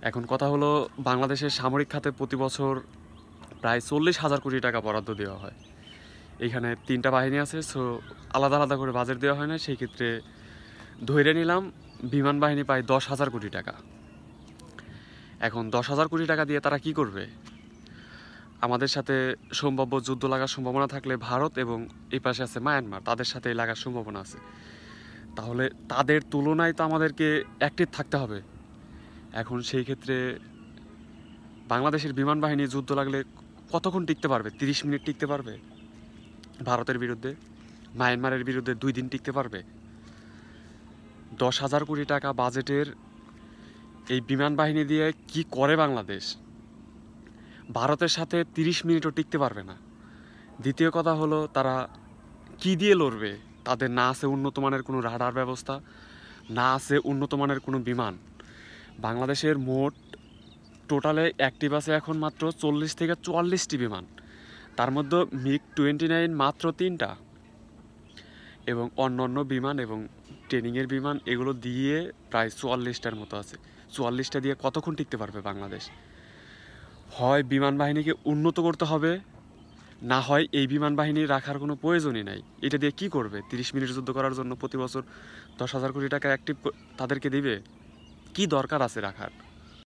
এখন কথা হলো, বাংলাদেশের সামরিক খাতে প্রতি বছর প্রায় 40,000 কোটি টাকা বরাদ্দ দেওয়া হয়। এইখানে 3টা বাহিনী আছে, সো আলাদা আলাদা করে বাজেট দেওয়া হয় না। সেই ক্ষেত্রে ধরে নিলাম বিমান বাহিনী পায় 10,000 কোটি টাকা। এখন 10,000 কোটি টাকা দিয়ে তারা কি করবে? আমাদের সাথে সম্ভাব্য যুদ্ধ লাগার সম্ভাবনা থাকলে ভারত এবং এই পাশে আছে মায়ানমার, তাদের সাথে লাগার সম্ভাবনা আছে। তাহলে তাদের তুলনায় তো আমাদেরকে অ্যাক্টিভ থাকতে হবে। এখন সেই ক্ষেত্রে বাংলাদেশের বিমান বাহিনী যুদ্ধ লাগলে কতক্ষণ টিকতে পারবে? 30 মিনিট টিকতে পারবে ভারতের বিরুদ্ধে? মায়ানমারের বিরুদ্ধে 2 দিন টিকতে পারবে? 10,000 কোটি টাকা বাজেটের এই বিমান বাহিনী দিয়ে কি করে বাংলাদেশ? ভারতের সাথে 30 মিনিটও টিকতে পারবে না। দ্বিতীয় কথা হলো, তারা কি দিয়ে লড়বে? তাদের না আছে উন্নত মানের কোনো রাডার ব্যবস্থা, না আছে উন্নত মানের কোনো বিমান। বাংলাদেশের মোট টোটালে অ্যাক্টিভ আছে এখন মাত্র 40 থেকে 44টি বিমান। তার মধ্যে MiG-29 মাত্র 3টা, এবং অন্যান্য বিমান এবং ট্রেনিংয়ের বিমান এগুলো দিয়ে প্রায় 44টার মতো আছে। 44টা দিয়ে কতক্ষণ টিকতে পারবে বাংলাদেশ? হয় বিমান বাহিনীকে উন্নত করতে হবে, না হয় এই বিমান বাহিনী রাখার কোনো প্রয়োজনই নাই। এটা দিয়ে কি করবে? 30 মিনিট যুদ্ধ করার জন্য প্রতি বছর 10,000 কোটি টাকা অ্যাক্টিভ তাদেরকে দিবে? কি দরকার আছে রাখার?